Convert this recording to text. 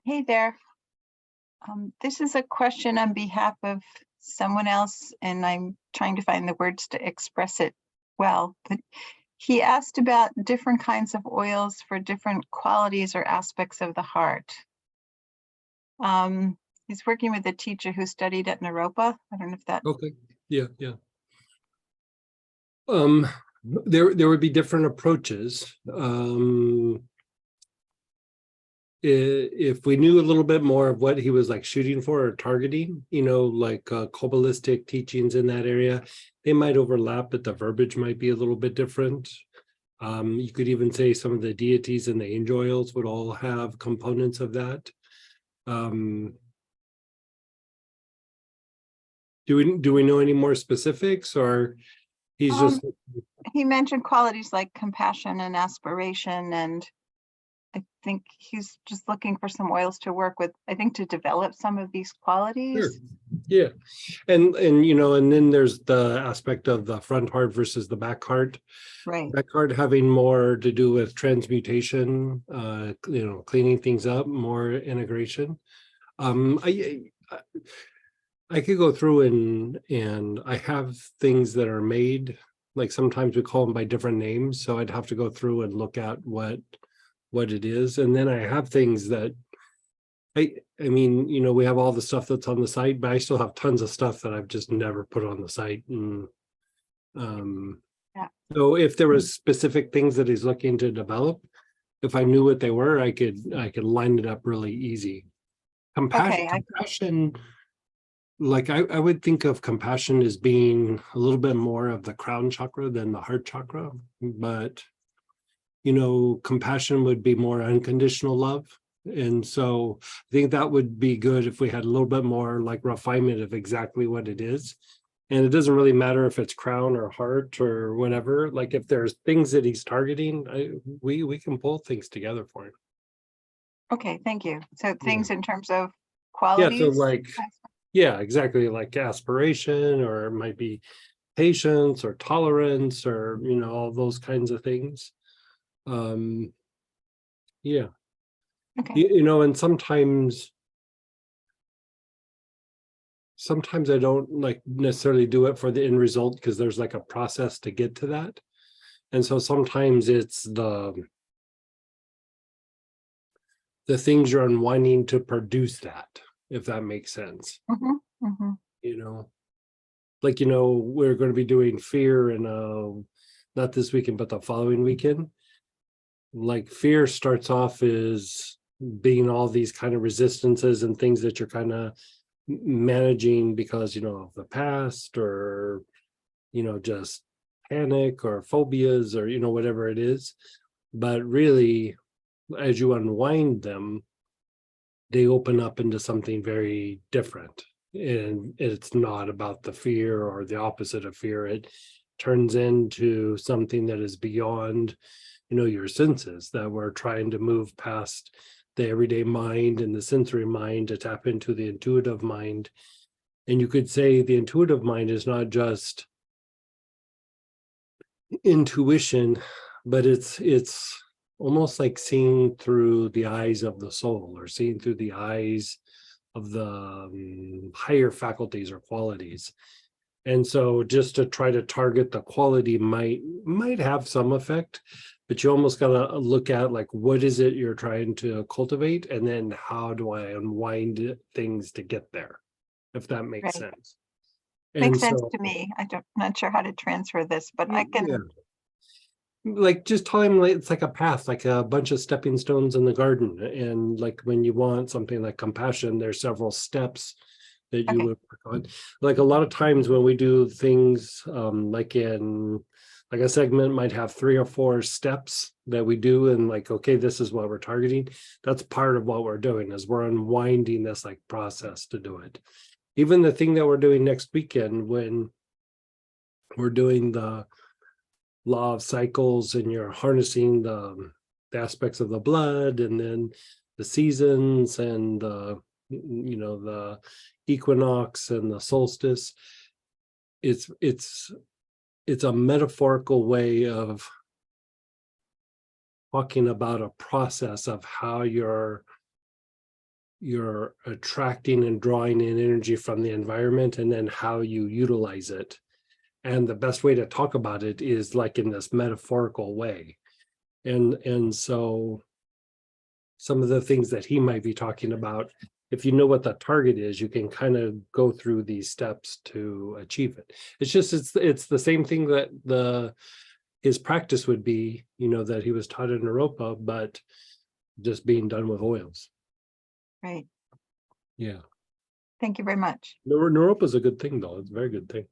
Hey there. This is a question on behalf of someone else, and I'm trying to find the words to express it well. But he asked about different kinds of oils for different qualities or aspects of the heart. He's working with a teacher who studied at Naropa. I don't know if that. Okay. Yeah. There would be different approaches. If we knew a little bit more of what he was like shooting for or targeting, like Kabbalistic teachings in that area, they might overlap, but the verbiage might be a little bit different. You could even say some of the deities and the angel oils would all have components of that. Do we know any more specifics, or he's just He mentioned qualities like compassion and aspiration, and I think he's just looking for some oils to work with, I think, to develop some of these Sure. qualities. Yeah. And then there's the aspect of the front heart versus the back heart. Right. Back heart having more to do with transmutation, cleaning things up, more integration. I could go through and I have things that are made, like sometimes we call them by different names. So I'd have to go through and look at what it is. And then I have things that I mean, we have all the stuff that's on the site, but I still have tons of stuff that I've just never put on the site. And Yeah. so if there was specific things that he's looking to develop, if I knew what they were, I could line it up really easy. Compassion, like I would think of compassion as being a little bit more of the crown chakra than the heart chakra, but compassion would be more unconditional love. And so I think that would be good if we had a little bit more like refinement of exactly what it is. And it doesn't really matter if it's crown or heart or whatever. Like if there's things that he's targeting, we can pull things together for him. Okay, thank you. So Yeah. things in terms of Yeah, so qualities? yeah, exactly, like aspiration, or it might be patience or tolerance, or all those kinds of things. Yeah. Okay. And sometimes I don't like necessarily do it for the end result, because there's like a process to get to that. And so sometimes it's the things you're unwinding to produce that, if that makes sense. Like, we're going to be doing fear and not this weekend, but the following weekend. Like fear starts off as being all these kind of resistances and things that you're kind of managing because of the past, or just panic or phobias, or whatever it is. But really, as you unwind them, they open up into something very different, and it's not about the fear or the opposite of fear. It turns into something that is beyond your senses, that we're trying to move past the everyday mind and the sensory mind to tap into the intuitive mind. And you could say the intuitive mind is not just intuition, but it's almost like seeing through the eyes of the soul, or seeing through the eyes of the higher faculties or qualities. And so just to try to target the quality might have some effect, but you almost got to look at like, what is it you're trying to cultivate? And then how do I unwind things to get there? If that makes sense. Makes sense to me. I'm not sure how to transfer this, but I can. Yeah. Like just telling them it's like a path, like a bunch of stepping stones in the garden. And like when you want something like compassion, there's several steps that you would work on. Like a lot of times when we do things like a segment might have 3 or 4 steps that we do, and like, okay, this is what we're targeting. That's part of what we're doing, is we're unwinding this like process to do it. Even the thing that we're doing next weekend, when we're doing the law of cycles and you're harnessing the aspects of the blood, and then the seasons, and the equinox and the solstice, it's a metaphorical way of talking about a process of how you're you're attracting and drawing in energy from the environment, and then how you utilize it. And the best way to talk about it is like in this metaphorical way. And so some of the things that he might be talking about, if you know what the target is, you can kind of go through these steps to achieve it. It's the same thing that his practice would be, that he was taught in Naropa, but just being done with oils. Right. Yeah. Thank you very much. Naropa is a good thing, though. It's a very good thing.